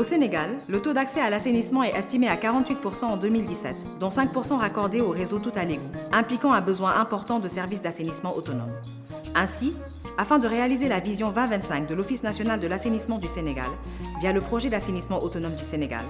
Sénégal, le taux d'accès à l'assainissement est estimé à 48% en 2017, dont 5% raccordés au réseau tout à l'égout, impliquant un besoin important de services d'assainissement autonomes. Ainsi, afin de réaliser la vision 2025 de l'Office national de l'assainissement du Sénégal, via le projet d'assainissement autonome du Sénégal,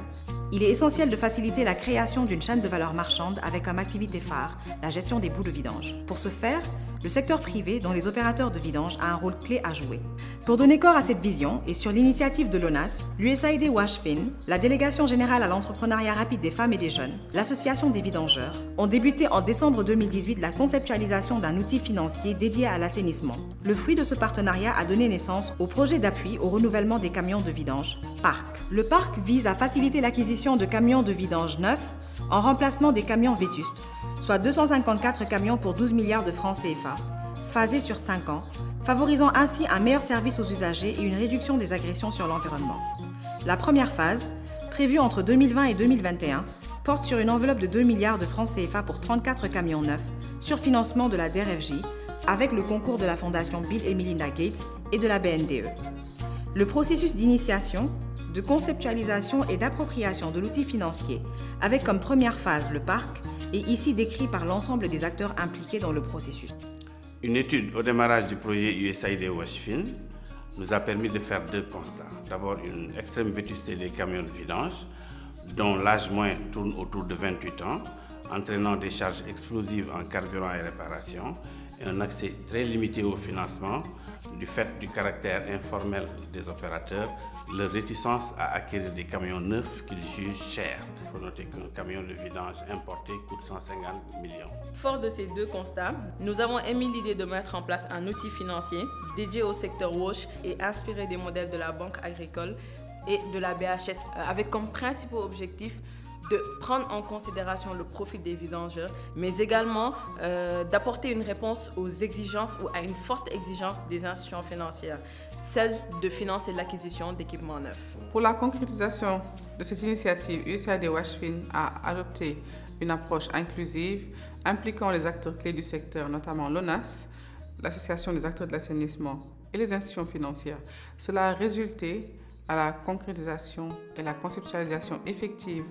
il est essentiel de faciliter la création d'une chaîne de valeur marchande avec comme activité phare la gestion des boues de vidange. Pour ce faire, le secteur privé, dont les opérateurs de vidange, a un rôle clé à jouer. Pour donner corps à cette vision, et sur l'initiative de l'ONAS, l'USAID WASHFIN, la Délégation générale à l'entrepreneuriat rapide des femmes et des jeunes, l'Association des vidangeurs, ont débuté en décembre 2018 la conceptualisation d'un outil financier dédié à l'assainissement. Le fruit de ce partenariat a donné naissance au projet d'appui au renouvellement des camions de vidange, PARC. Le PARC vise à faciliter l'acquisition de camions de vidange neufs en remplacement des camions vétustes, soit 254 camions pour 12 milliards de francs CFA, phasés sur 5 ans, favorisant ainsi un meilleur service aux usagers et une réduction des agressions sur l'environnement. La première phase, prévue entre 2020 et 2021, porte sur une enveloppe de 2 milliards de francs CFA pour 34 camions neufs, sur financement de la DRFJ, avec le concours de la Fondation Bill et Melinda Gates et de la BNDE. Le processus d'initiation, de conceptualisation et d'appropriation de l'outil financier, avec comme première phase le PARC, est ici décrit par l'ensemble des acteurs impliqués dans le processus. Une étude au démarrage du projet USAID WASHFIN nous a permis de faire deux constats. D'abord, une extrême vétusté des camions de vidange, dont l'âge moyen tourne autour de 28 ans, entraînant des charges explosives en carburant et réparation, et un accès très limité au financement du fait du caractère informel des opérateurs, leur réticence à acquérir des camions neufs qu'ils jugent chers. Il faut noter qu'un camion de vidange importé coûte 150 millions. Fort de ces deux constats, nous avons émis l'idée de mettre en place un outil financier dédié au secteur WASH et inspiré des modèles de la Banque agricole et de la BHS, avec comme principal objectif de prendre en considération le profit des vidangeurs, mais également d'apporter une réponse aux exigences ou à une forte exigence des institutions financières, celle de financer l'acquisition d'équipements neufs. Pour la concrétisation de cette initiative, USAID WASHFIN a adopté une approche inclusive impliquant les acteurs clés du secteur, notamment l'ONAS, l'Association des acteurs de l'assainissement et les institutions financières. Cela a résulté à la concrétisation et la conceptualisation effective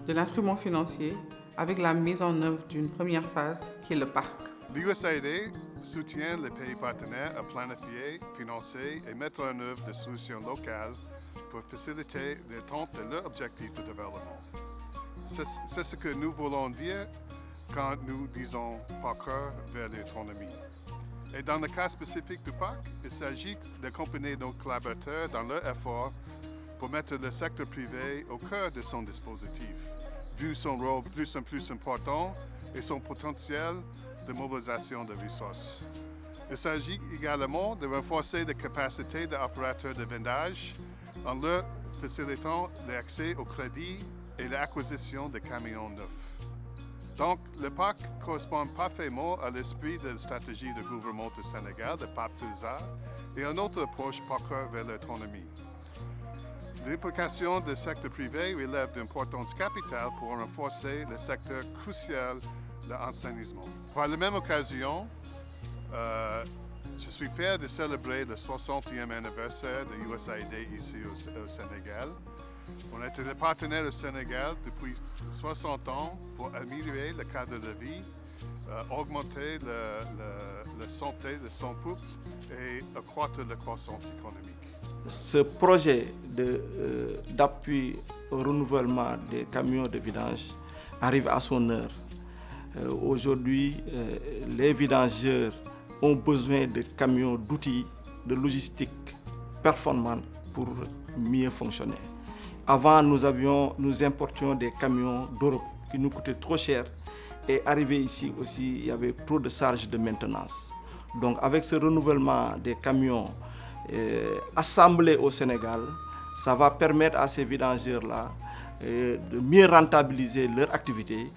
de l'instrument financier avec la mise en œuvre d'une première phase qui est le PARC. L'USAID soutient les pays partenaires à planifier, financer et mettre en œuvre des solutions locales pour faciliter l'attente de leurs objectifs de développement. C'est ce que nous voulons dire quand nous disons parcours vers l'autonomie. Et dans le cas spécifique du PARC, il s'agit d'accompagner nos collaborateurs dans leur effort pour mettre le secteur privé au cœur de son dispositif, vu son rôle plus en plus important et son potentiel de mobilisation de ressources. Il s'agit également de renforcer les capacités des opérateurs de vendage en leur facilitant l'accès au crédit et l'acquisition de camions neufs. Donc, le PARC correspond parfaitement à l'esprit de la stratégie du gouvernement du Sénégal, de PAP Touza, et à notre approche parcours vers l'autonomie. L'implication du secteur privé relève d'importance capitale pour renforcer le secteur crucial de l'enseignement. Par la même occasion, je suis fier de célébrer le 60e anniversaire de l'USAID ici au Sénégal. On était des partenaires au Sénégal depuis 60 ans pour améliorer le cadre de vie, augmenter la santé de son peuple et accroître la croissance économique. Ce projet d'appui au renouvellement des camions de vidange arrive à son heure. Aujourd'hui, les vidangeurs ont besoin de camions, d'outils, de logistique performants pour mieux fonctionner. Avant, nous importions des camions d'Europe qui nous coûtaient trop cher et arrivé ici aussi, il y avait trop de charges de maintenance. Donc avec ce renouvellement des camions assemblés au Sénégal, ça va permettre à ces vidangeurs-là de mieux rentabiliser leur activité,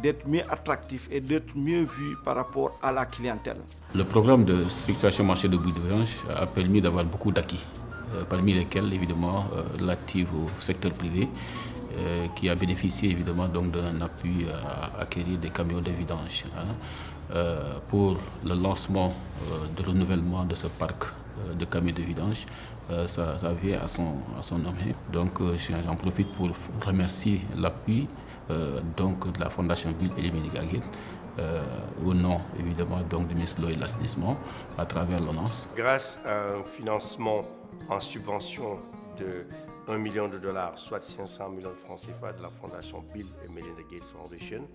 d'être mieux attractifs et d'être mieux vus par rapport à la clientèle. Le programme de structuration marché de boues de vidange a permis d'avoir beaucoup d'acquis, parmi lesquels évidemment l'actif au secteur privé qui a bénéficié évidemment donc d'un appui à acquérir des camions de vidange pour le lancement de renouvellement de ce parc de camions de vidange, ça vient à son nom. Donc j'en profite pour remercier l'appui donc de la Fondation Bill et Melinda Gates, au nom évidemment donc du ministre de l'Eau et de l'Assainissement à travers l'ONAS. Grâce à un financement en subvention de $1 million, soit 500 millions de francs CFA de la Fondation Bill et Melinda Gates Foundation,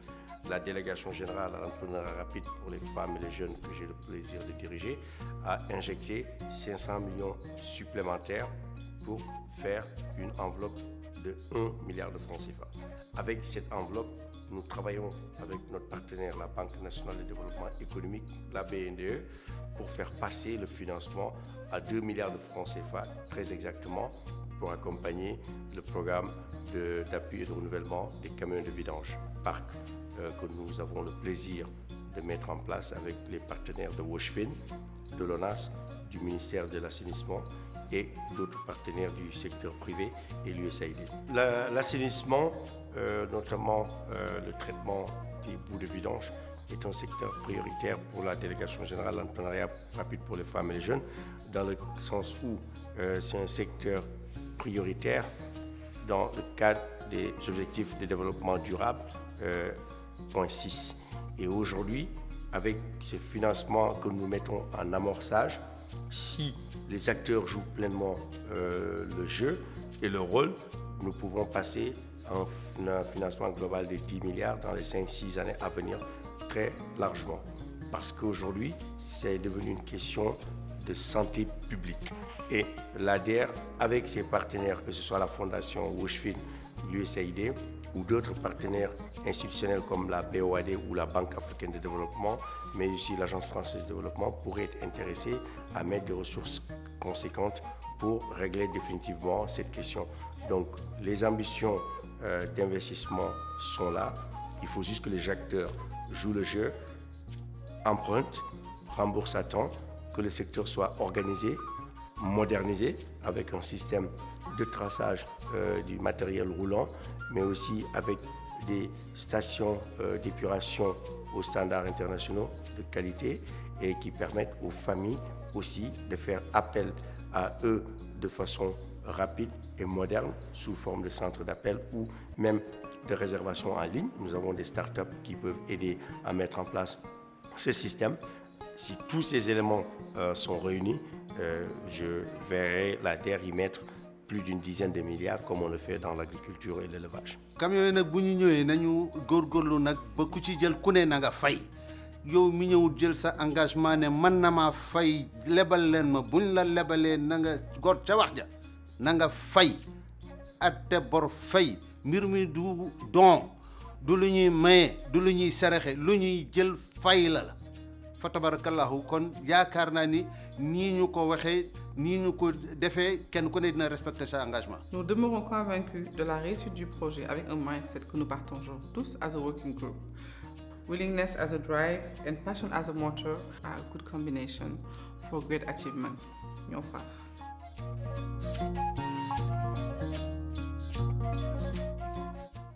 la délégation générale à l'entrepreneuriat rapide pour les femmes et les jeunes que j'ai le plaisir de diriger a injecté 500 millions supplémentaires pour faire une enveloppe de 1 milliard de francs CFA. Avec cette enveloppe, nous travaillons avec notre partenaire, la Banque nationale de développement économique, la BNDE, pour faire passer le financement à 2 milliards de francs CFA, très exactement, pour accompagner le programme d'appui et de renouvellement des camions de vidange parc que nous avons le plaisir de mettre en place avec les partenaires de Washfin, de l'ONAS, du ministère de l'Assainissement et d'autres partenaires du secteur privé et l'USAID. L'assainissement, notamment le traitement des boues de vidange, est un secteur prioritaire pour la délégation générale à l'entrepreneuriat rapide pour les femmes et les jeunes, dans le sens où c'est un secteur prioritaire dans le cadre des objectifs de développement durable, point 6. Et aujourd'hui, avec ce financement que nous mettons en amorçage, si les acteurs jouent pleinement le jeu et le rôle, nous pouvons passer à un financement global de 10 milliards dans les 5-6 années à venir, très largement. Parce qu'aujourd'hui, c'est devenu une question de santé publique. Et l'ADER, avec ses partenaires, que ce soit la Fondation Washfin, l'USAID ou d'autres partenaires institutionnels comme la BOAD ou la Banque africaine de développement, mais aussi l'Agence française de développement, pourraient être intéressés à mettre des ressources conséquentes pour régler définitivement cette question. Donc les ambitions d'investissement sont là. Il faut juste que les acteurs jouent le jeu, empruntent, remboursent à temps, que le secteur soit organisé, modernisé avec un système de traçage du matériel roulant, mais aussi avec des stations d'épuration aux standards internationaux de qualité et qui permettent aux familles aussi de faire appel à eux de façon rapide et moderne sous forme de centres d'appel ou même de réservation en ligne. Nous avons des startups qui peuvent aider à mettre en place ce système. Si tous ces éléments sont réunis, je verrai l'ADER y mettre plus d'une dizaine de milliards comme on le fait dans l'agriculture et l'élevage. camion yi nag bu ñu ñëwee nañu góorgóorlu nag ba ku ci jël ku ne na nga fay yow mi ñëw jël sa engagement ne man na maa fay lebal leen ma buñ la lebalee na nga góor ca wax ja na nga fay atte bor fay mbir mi du don du lu ñuy maye du lu ñuy saraxe lu ñuy jël fay la fa tabarakallahu kon yaakaar naa ni nii ñu ko waxee nii ñu ko defee kenn ku ne dina respecter sa engagement. Nous demeurons convaincus de la réussite du projet avec un mindset que nous partageons tous as a working group. Willingness as a drive and passion as a motor are a good combination for great achievement. Ñoo far.